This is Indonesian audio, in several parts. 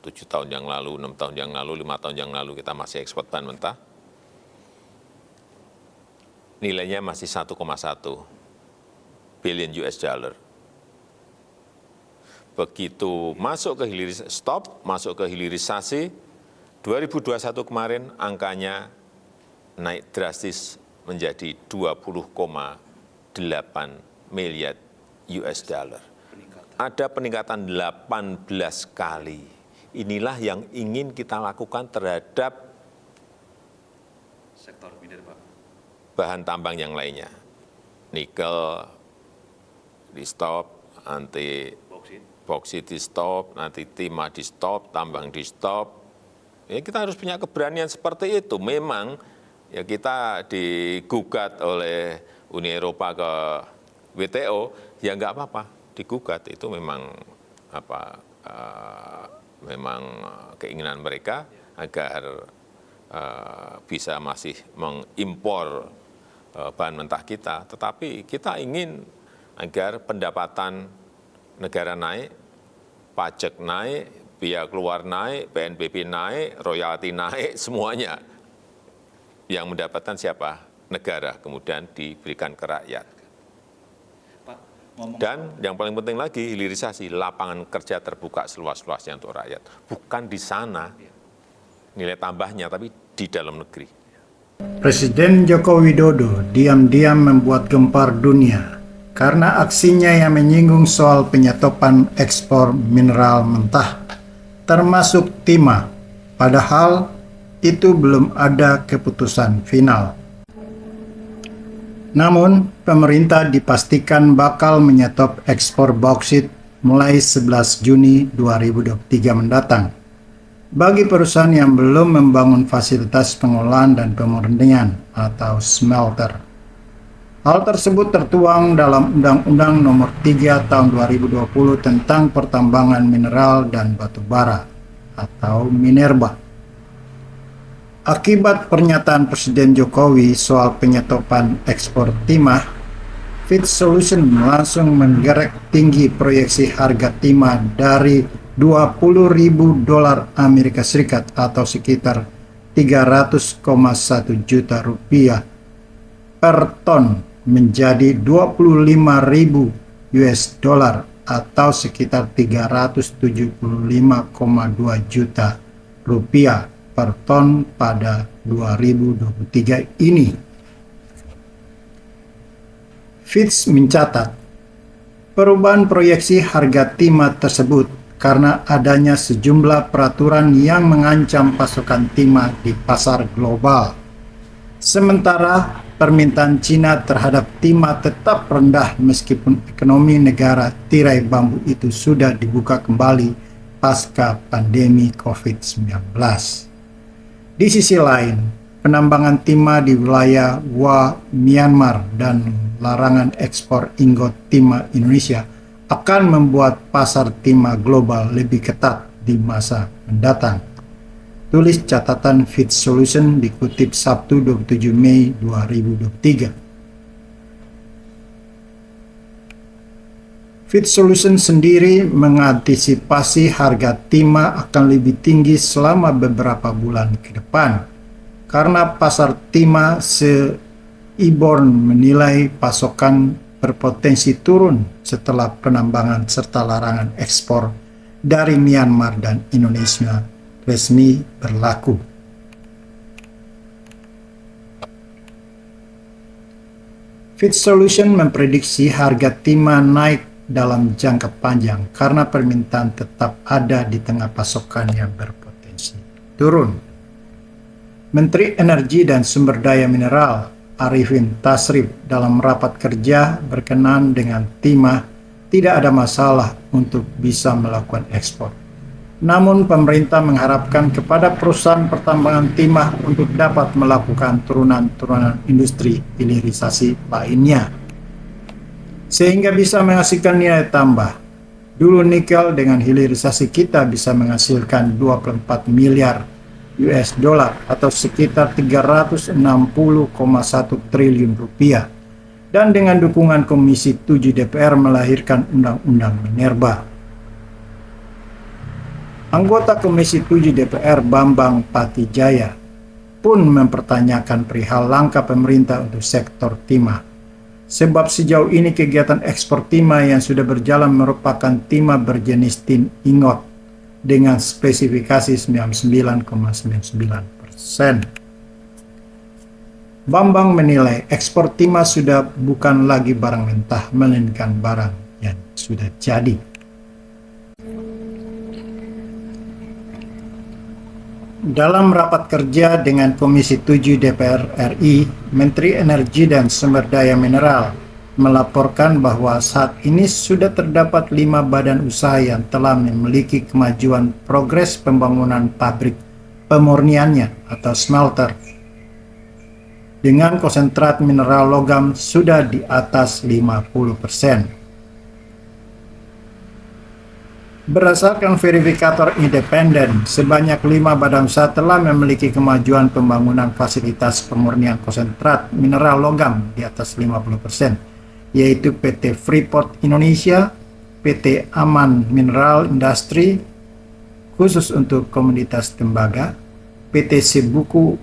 7 tahun yang lalu, 6 tahun yang lalu, 5 tahun yang lalu kita masih ekspor bahan mentah, nilainya masih 1,1 billion US dollar. Begitu masuk ke hilirisasi, 2021 kemarin angkanya naik drastis menjadi 20,8 miliar US dollar. Ada peningkatan 18 kali. Inilah yang ingin kita lakukan terhadap sektor mineral, bahan tambang yang lainnya. Nikel di stop, nanti boksit di stop, nanti timah di stop, tambang di stop. Ya, kita harus punya keberanian seperti itu. Memang ya kita digugat oleh Uni Eropa ke WTO, ya nggak apa-apa, digugat. Itu memang memang keinginan mereka agar bisa masih mengimpor bahan mentah kita. Tetapi kita ingin agar pendapatan negara naik, pajak naik, biaya keluar naik, PNBP naik, royalti naik, semuanya. Yang mendapatkan siapa? Negara, kemudian diberikan ke rakyat. Dan yang paling penting lagi, hilirisasi, lapangan kerja terbuka seluas-luasnya untuk rakyat. Bukan di sana nilai tambahnya, tapi di dalam negeri. Presiden Joko Widodo diam-diam membuat gempar dunia karena aksinya yang menyinggung soal penyetopan ekspor mineral mentah, termasuk timah, padahal itu belum ada keputusan final. Namun, pemerintah dipastikan bakal menyetop ekspor bauksit mulai 11 Juni 2023 mendatang bagi perusahaan yang belum membangun fasilitas pengolahan dan pemurnian atau smelter. Hal tersebut tertuang dalam Undang-Undang Nomor 3 Tahun 2020 tentang Pertambangan Mineral dan Batu Bara atau Minerba. Akibat pernyataan Presiden Jokowi soal penyetopan ekspor timah, Fitch Solutions langsung menggerek tinggi proyeksi harga timah dari $20.000 Amerika Serikat atau sekitar 300,1 juta rupiah per ton menjadi 25.000 US dollar atau sekitar 375,2 juta rupiah per ton pada 2023 ini. Fitch mencatat perubahan proyeksi harga timah tersebut karena adanya sejumlah peraturan yang mengancam pasokan timah di pasar global. Sementara permintaan Cina terhadap timah tetap rendah meskipun ekonomi negara tirai bambu itu sudah dibuka kembali pasca pandemi COVID-19. Di sisi lain, penambangan timah di wilayah Myanmar dan larangan ekspor ingot timah Indonesia akan membuat pasar timah global lebih ketat di masa mendatang. Tulis catatan Fitch Solutions dikutip Sabtu 27 Mei 2023. Fitch Solutions sendiri mengantisipasi harga timah akan lebih tinggi selama beberapa bulan ke depan karena pasar timah se-Iborn menilai pasokan berpotensi turun setelah penambangan serta larangan ekspor dari Myanmar dan Indonesia resmi berlaku. Fitch Solutions memprediksi harga timah naik dalam jangka panjang karena permintaan tetap ada di tengah pasokan yang berpotensi turun. Menteri Energi dan Sumber Daya Mineral Arifin Tasrif dalam rapat kerja berkenan dengan timah tidak ada masalah untuk bisa melakukan ekspor. Namun pemerintah mengharapkan kepada perusahaan pertambangan timah untuk dapat melakukan turunan-turunan industri hilirisasi lainnya sehingga bisa menghasilkan nilai tambah. Dulu nikel dengan hilirisasi kita bisa menghasilkan 24 miliar US dollar atau sekitar 360,1 triliun rupiah dan dengan dukungan Komisi 7 DPR melahirkan Undang-Undang Minerba. Anggota Komisi 7 DPR Bambang Patijaya pun mempertanyakan perihal langkah pemerintah untuk sektor timah. Sebab sejauh ini kegiatan ekspor timah yang sudah berjalan merupakan timah berjenis tin ingot dengan spesifikasi 99,99%. Bambang menilai ekspor timah sudah bukan lagi barang mentah, melainkan barang yang sudah jadi. Dalam rapat kerja dengan Komisi 7 DPR RI, Menteri Energi dan Sumber Daya Mineral melaporkan bahwa saat ini sudah terdapat 5 badan usaha yang telah memiliki kemajuan progres pembangunan pabrik pemurniannya atau smelter dengan konsentrat mineral logam sudah di atas 50%. Berdasarkan verifikator independen, sebanyak 5 badan usaha telah memiliki kemajuan pembangunan fasilitas pemurnian konsentrat mineral logam di atas 50%, yaitu PT Freeport Indonesia, PT Aman Mineral Industry, khusus untuk komoditas tembaga, PT Sebuku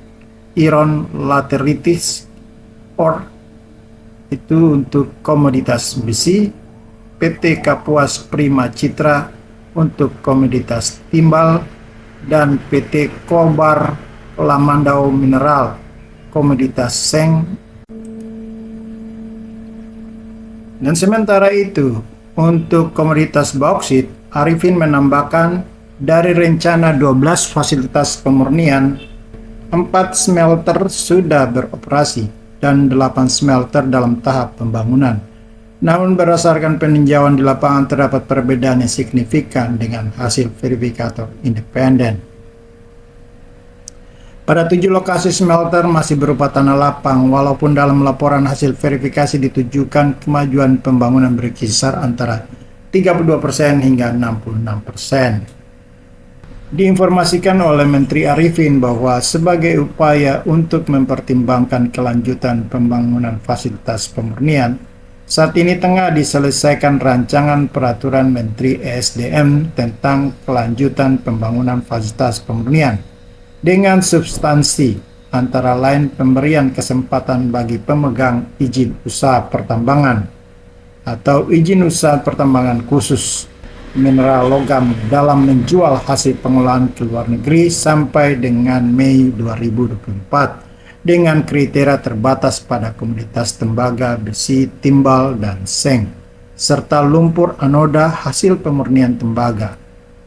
Iron Lateritis Ore, itu untuk komoditas besi, PT Kapuas Prima Citra untuk komoditas timbal, dan PT Kobar Lamandau Mineral komoditas seng. Dan sementara itu, untuk komoditas bauksit, Arifin menambahkan dari rencana 12 fasilitas pemurnian, 4 smelter sudah beroperasi dan 8 smelter dalam tahap pembangunan. Namun berdasarkan peninjauan di lapangan terdapat perbedaan yang signifikan dengan hasil verifikator independen. Pada 7 lokasi smelter masih berupa tanah lapang, walaupun dalam laporan hasil verifikasi ditujukan kemajuan pembangunan berkisar antara 32% hingga 66%. Diinformasikan oleh Menteri Arifin bahwa sebagai upaya untuk mempertimbangkan kelanjutan pembangunan fasilitas pemurnian, saat ini tengah diselesaikan rancangan peraturan Menteri ESDM tentang kelanjutan pembangunan fasilitas pemurnian dengan substansi antara lain pemberian kesempatan bagi pemegang izin usaha pertambangan atau izin usaha pertambangan khusus mineral logam dalam menjual hasil pengolahan ke luar negeri sampai dengan Mei 2024 dengan kriteria terbatas pada komoditas tembaga, besi, timbal, dan seng, serta lumpur anoda hasil pemurnian tembaga,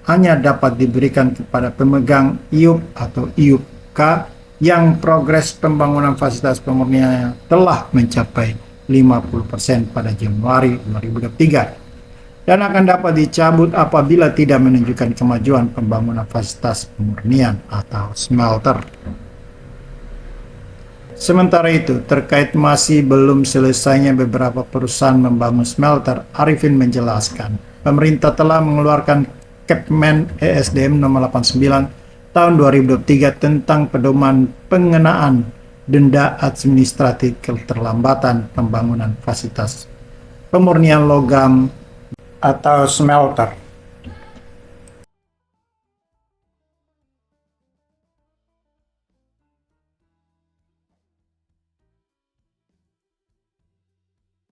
hanya dapat diberikan kepada pemegang IUP atau IUP-K yang progres pembangunan fasilitas pemurniannya telah mencapai 50% pada Januari 2023 dan akan dapat dicabut apabila tidak menunjukkan kemajuan pembangunan fasilitas pemurnian atau smelter. Sementara itu, terkait masih belum selesainya beberapa perusahaan membangun smelter, Arifin menjelaskan, pemerintah telah mengeluarkan Kepmen ESDM nomor 89 tahun 2023 tentang pedoman pengenaan denda administratif keterlambatan pembangunan fasilitas pemurnian logam atau smelter.